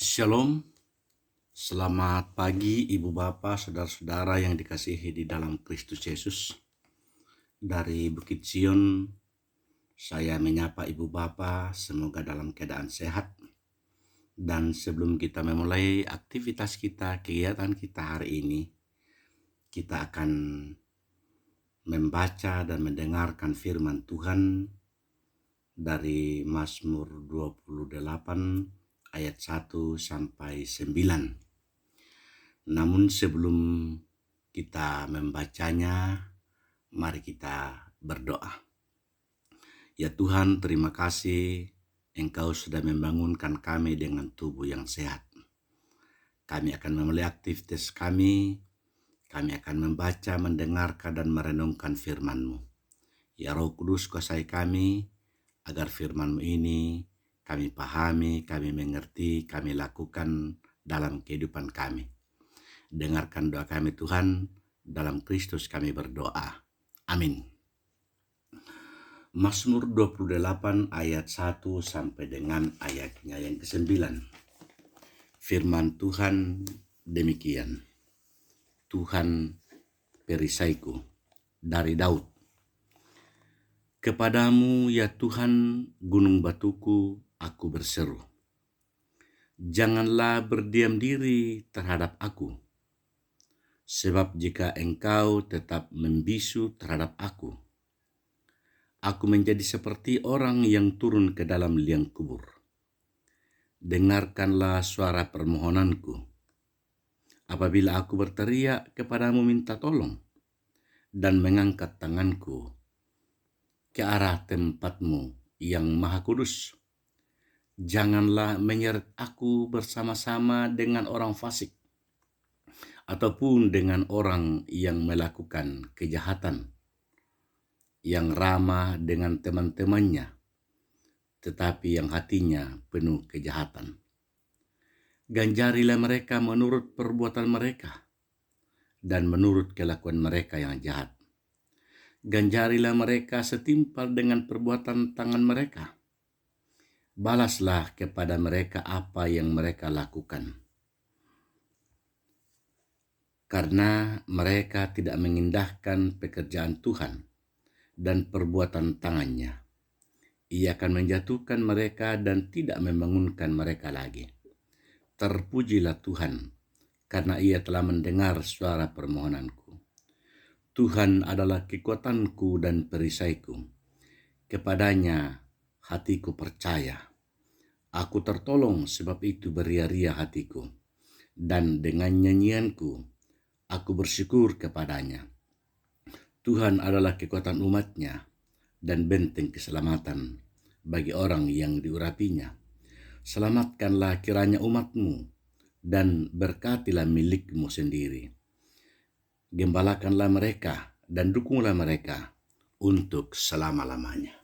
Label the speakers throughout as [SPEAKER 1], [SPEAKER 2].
[SPEAKER 1] Shalom, selamat pagi Ibu Bapa, Saudara-saudara yang dikasihi di dalam Kristus Yesus. Dari Bukit Sion, saya menyapa Ibu Bapa, semoga dalam keadaan sehat. Dan sebelum kita memulai aktivitas kita, kegiatan kita hari ini, kita akan membaca dan mendengarkan firman Tuhan dari Mazmur 28 ayat 1 sampai 9. Namun sebelum kita membacanya, mari kita berdoa. Ya Tuhan, terima kasih Engkau sudah membangunkan kami dengan tubuh yang sehat. Kami akan memulai aktivitas kami akan membaca, mendengarkan dan merenungkan firman-Mu. Ya Roh Kudus, kuasai kami agar firman-Mu ini kami pahami, kami mengerti, kami lakukan dalam kehidupan kami. Dengarkan doa kami Tuhan, dalam Kristus kami berdoa. Amin. Mazmur 28 ayat 1 sampai dengan ayatnya yang ke-9. Firman Tuhan demikian. Tuhan perisaiku, dari Daud. Kepadamu ya Tuhan, gunung batuku, aku berseru. Janganlah berdiam diri terhadap aku. Sebab jika Engkau tetap membisu terhadap aku menjadi seperti orang yang turun ke dalam liang kubur. Dengarkanlah suara permohonanku. Apabila aku berteriak kepadamu minta tolong dan mengangkat tanganku ke arah tempat-Mu yang Maha Kudus. Janganlah menyeret aku bersama-sama dengan orang fasik ataupun dengan orang yang melakukan kejahatan, yang ramah dengan teman-temannya, tetapi yang hatinya penuh kejahatan. Ganjarilah mereka menurut perbuatan mereka, dan menurut kelakuan mereka yang jahat. Ganjarilah mereka setimpal dengan perbuatan tangan mereka. Balaslah kepada mereka apa yang mereka lakukan. Karena mereka tidak mengindahkan pekerjaan Tuhan dan perbuatan tangannya, Ia akan menjatuhkan mereka dan tidak membangunkan mereka lagi. Terpujilah Tuhan, karena Ia telah mendengar suara permohonanku. Tuhan adalah kekuatanku dan perisaiku. Kepadanya hatiku percaya. Aku tertolong, sebab itu beria-ria hatiku. Dan dengan nyanyianku, aku bersyukur kepadanya. Tuhan adalah kekuatan umat-Nya dan benteng keselamatan bagi orang yang diurapinya. Selamatkanlah kiranya umat-Mu dan berkatilah milik-Mu sendiri. Gembalakanlah mereka dan dukunglah mereka untuk selama-lamanya.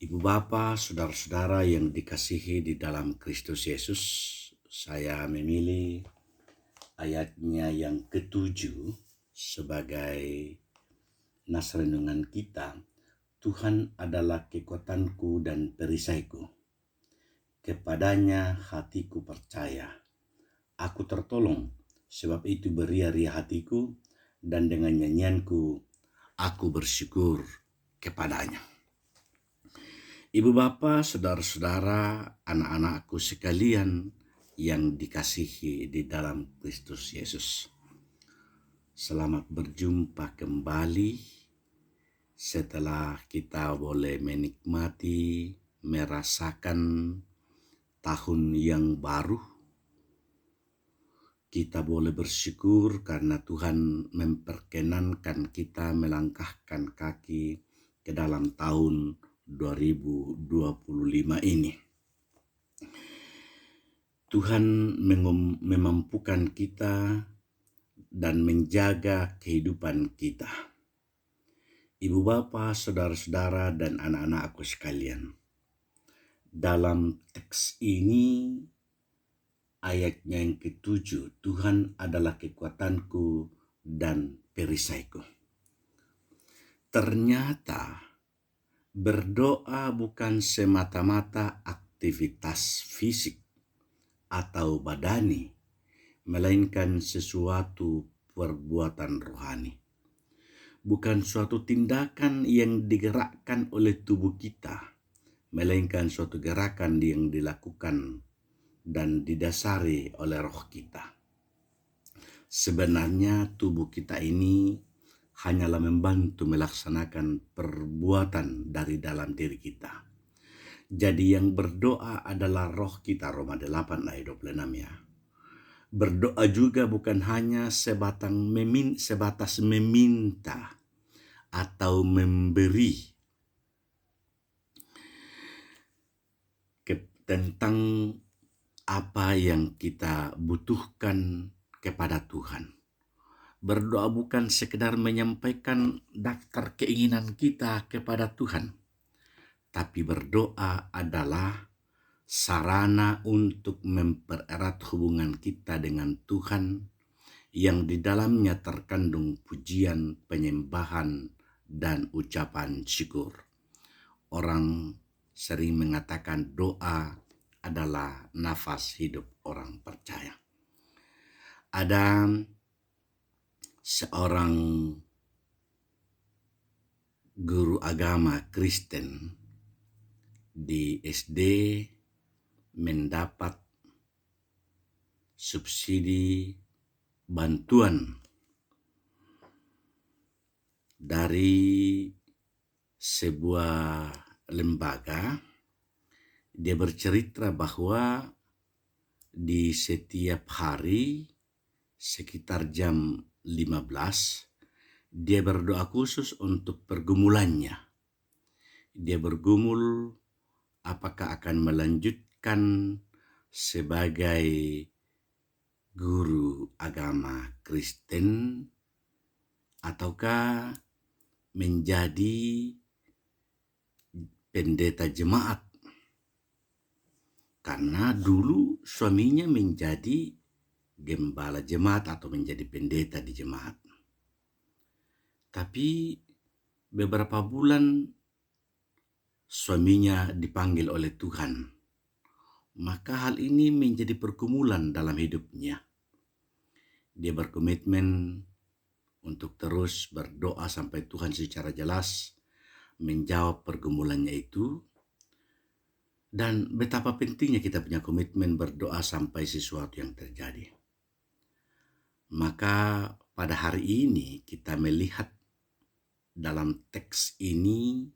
[SPEAKER 1] Ibu Bapa, saudara-saudara yang dikasihi di dalam Kristus Yesus, saya memilih ayatnya yang ke-7 sebagai nas renungan kita. Tuhan adalah kekuatanku dan perisaiku. Kepadanya hatiku percaya. Aku tertolong, sebab itu beria-ria hatiku, dan dengan nyanyianku aku bersyukur kepadanya. Ibu Bapa, saudara-saudara, anak-anakku sekalian yang dikasihi di dalam Kristus Yesus. Selamat berjumpa kembali setelah kita boleh menikmati, merasakan tahun yang baru. Kita boleh bersyukur karena Tuhan memperkenankan kita melangkahkan kaki ke dalam tahun 2025 ini. Tuhan memampukan kita dan menjaga kehidupan kita. Ibu Bapa, saudara-saudara dan anak-anakku sekalian, dalam teks ini ayatnya yang ke-7, Tuhan adalah kekuatanku dan perisaiku. Ternyata berdoa bukan semata-mata aktivitas fisik atau badani, melainkan sesuatu perbuatan rohani. Bukan suatu tindakan yang digerakkan oleh tubuh kita, melainkan suatu gerakan yang dilakukan dan didasari oleh roh kita. Sebenarnya tubuh kita ini hanyalah membantu melaksanakan perbuatan dari dalam diri kita. Jadi yang berdoa adalah roh kita, Roma 8 ayat 26 ya. Berdoa juga bukan hanya sebatas meminta atau memberi tentang apa yang kita butuhkan kepada Tuhan. Berdoa bukan sekedar menyampaikan daftar keinginan kita kepada Tuhan, tapi berdoa adalah sarana untuk mempererat hubungan kita dengan Tuhan yang di dalamnya terkandung pujian, penyembahan, dan ucapan syukur. Orang sering mengatakan doa adalah nafas hidup orang percaya. Ada seorang guru agama Kristen di SD mendapat subsidi bantuan dari sebuah lembaga. Dia bercerita bahwa di setiap hari sekitar jam 15 dia berdoa khusus untuk pergumulannya. Dia bergumul apakah akan melanjutkan sebagai guru agama Kristen ataukah menjadi pendeta jemaat. Karena dulu suaminya menjadi gembala jemaat atau menjadi pendeta di jemaat. Tapi beberapa bulan suaminya dipanggil oleh Tuhan. Maka hal ini menjadi pergumulan dalam hidupnya. Dia berkomitmen untuk terus berdoa sampai Tuhan secara jelas menjawab pergumulannya itu. Dan betapa pentingnya kita punya komitmen berdoa sampai sesuatu yang terjadi. Maka pada hari ini kita melihat dalam teks ini,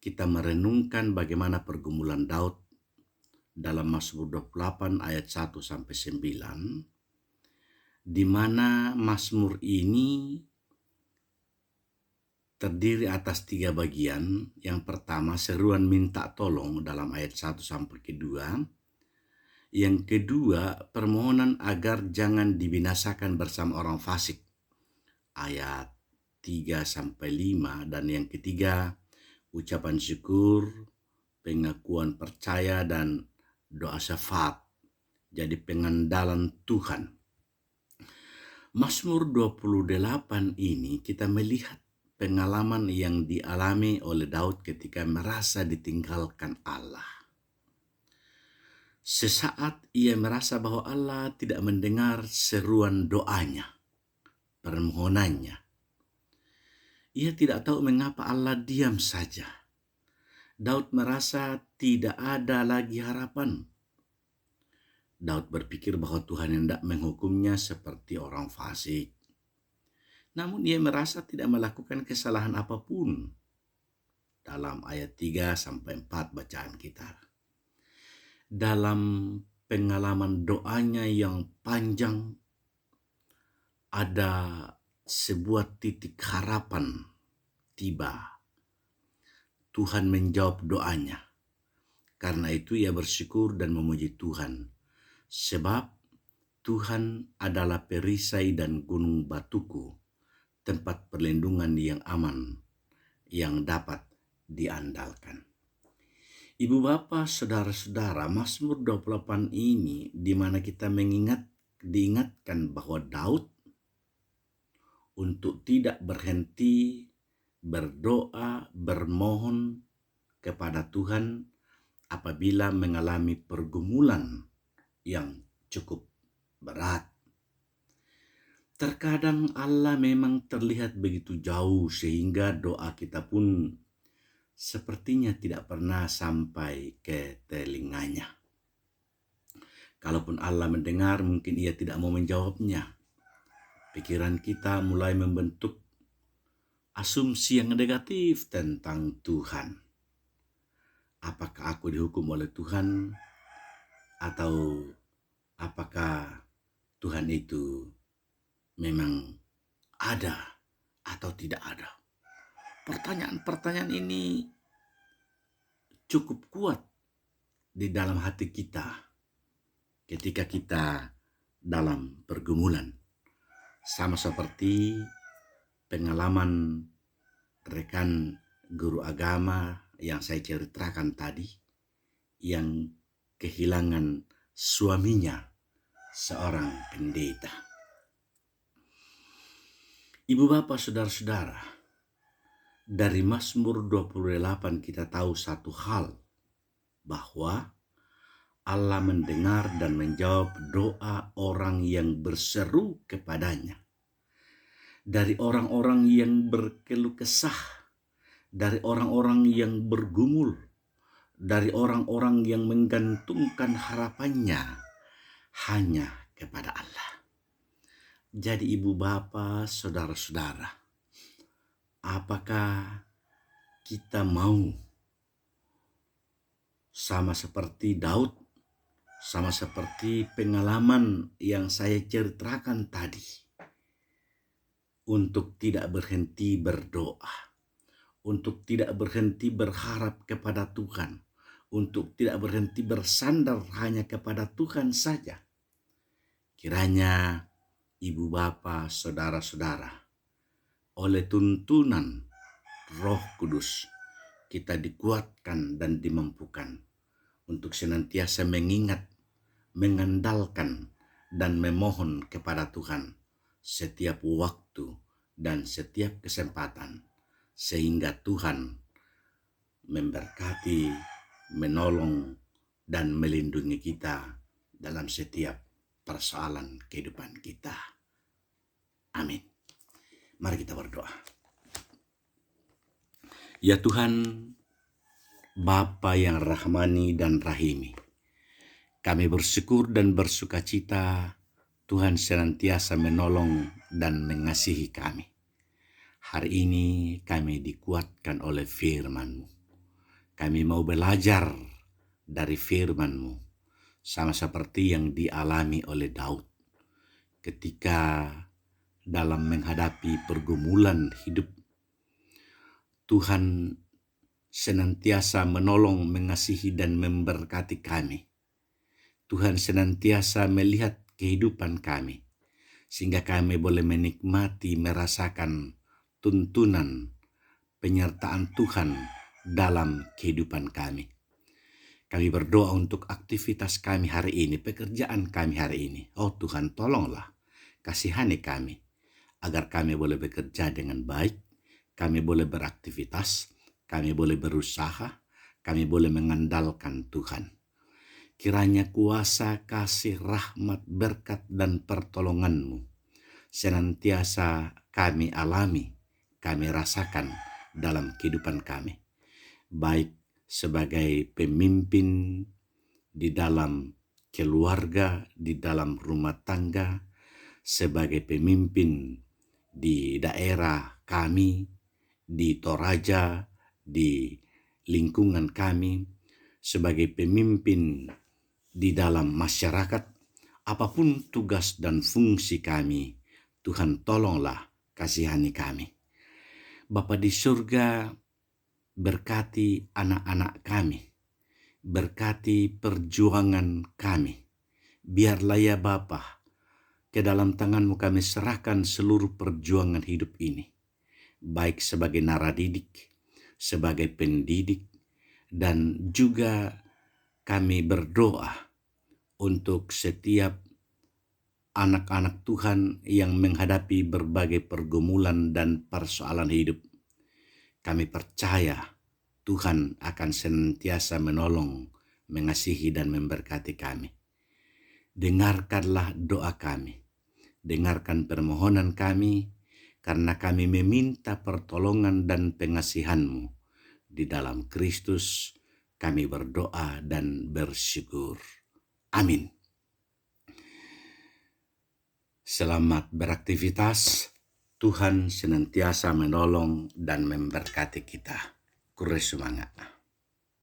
[SPEAKER 1] kita merenungkan bagaimana pergumulan Daud dalam Mazmur 28 ayat 1 sampai 9, di mana Mazmur ini terdiri atas 3 bagian. Yang pertama, seruan minta tolong dalam ayat 1 sampai kedua. Yang kedua, permohonan agar jangan dibinasakan bersama orang fasik, ayat 3 sampai 5. Dan yang ketiga, ucapan syukur, pengakuan percaya, dan doa syafaat jadi pengandalan Tuhan. Mazmur 28 ini kita melihat pengalaman yang dialami oleh Daud ketika merasa ditinggalkan Allah. Sesaat ia merasa bahwa Allah tidak mendengar seruan doanya, permohonannya. Ia tidak tahu mengapa Allah diam saja. Daud merasa tidak ada lagi harapan. Daud berpikir bahwa Tuhan hendak menghukumnya seperti orang fasik. Namun ia merasa tidak melakukan kesalahan apapun. Dalam ayat 3 sampai 4 bacaan kita. Dalam pengalaman doanya yang panjang, ada sebuah titik harapan tiba. Tuhan menjawab doanya. Karena itu ia bersyukur dan memuji Tuhan. Sebab Tuhan adalah perisai dan gunung batuku, tempat perlindungan yang aman, yang dapat diandalkan. Ibu bapa, saudara-saudara, Mazmur 28 ini di mana kita diingatkan bahwa Daud untuk tidak berhenti berdoa, bermohon kepada Tuhan apabila mengalami pergumulan yang cukup berat. Terkadang Allah memang terlihat begitu jauh sehingga doa kita pun sepertinya tidak pernah sampai ke telinganya. Kalaupun Allah mendengar, mungkin ia tidak mau menjawabnya. Pikiran kita mulai membentuk asumsi yang negatif tentang Tuhan. Apakah aku dihukum oleh Tuhan? Atau apakah Tuhan itu memang ada atau tidak ada? Pertanyaan-pertanyaan ini cukup kuat di dalam hati kita ketika kita dalam pergumulan. Sama seperti pengalaman rekan guru agama yang saya ceritakan tadi, yang kehilangan suaminya, seorang pendeta. Ibu bapak saudara-saudara, dari Mazmur 28 kita tahu satu hal, bahwa Allah mendengar dan menjawab doa orang yang berseru kepadanya. Dari orang-orang yang berkeluh kesah, dari orang-orang yang bergumul, dari orang-orang yang menggantungkan harapannya hanya kepada Allah. Jadi ibu bapa, saudara-saudara, apakah kita mau sama seperti Daud, sama seperti pengalaman yang saya ceritakan tadi, untuk tidak berhenti berdoa, untuk tidak berhenti berharap kepada Tuhan, untuk tidak berhenti bersandar hanya kepada Tuhan saja? Kiranya ibu bapa, saudara-saudara, oleh tuntunan Roh Kudus, kita dikuatkan dan dimampukan untuk senantiasa mengingat, mengandalkan, dan memohon kepada Tuhan setiap waktu dan setiap kesempatan, sehingga Tuhan memberkati, menolong, dan melindungi kita dalam setiap persoalan kehidupan kita. Amin. Mari kita berdoa. Ya Tuhan, Bapa yang rahmani dan rahimi, kami bersyukur dan bersukacita Tuhan senantiasa menolong dan mengasihi kami. Hari ini kami dikuatkan oleh firman-Mu. Kami mau belajar dari firman-Mu, sama seperti yang dialami oleh Daud ketika dalam menghadapi pergumulan hidup. Tuhan senantiasa menolong, mengasihi, dan memberkati kami. Tuhan senantiasa melihat kehidupan kami, sehingga kami boleh menikmati, merasakan tuntunan penyertaan Tuhan dalam kehidupan kami. Kami berdoa untuk aktivitas kami hari ini, pekerjaan kami hari ini. Oh Tuhan, tolonglah, kasihani kami, agar kami boleh bekerja dengan baik, kami boleh beraktivitas, kami boleh berusaha, kami boleh mengandalkan Tuhan. Kiranya kuasa, kasih, rahmat, berkat, dan pertolongan-Mu senantiasa kami alami, kami rasakan dalam kehidupan kami. Baik sebagai pemimpin di dalam keluarga, di dalam rumah tangga, sebagai pemimpin di daerah kami, di Toraja, di lingkungan kami, sebagai pemimpin di dalam masyarakat, apapun tugas dan fungsi kami, Tuhan tolonglah, kasihani kami. Bapa di surga, berkati anak-anak kami, berkati perjuangan kami. Biarlah ya Bapa, ke dalam tangan-Mu kami serahkan seluruh perjuangan hidup ini, baik sebagai naradidik, sebagai pendidik, dan juga kami berdoa untuk setiap anak-anak Tuhan yang menghadapi berbagai pergumulan dan persoalan hidup. Kami percaya Tuhan akan senantiasa menolong, mengasihi dan memberkati kami. Dengarkanlah doa kami, dengarkan permohonan kami, karena kami meminta pertolongan dan pengasihan-Mu. Di dalam Kristus kami berdoa dan bersyukur. Amin. Selamat beraktivitas. Tuhan senantiasa menolong dan memberkati kita. Kure semangat.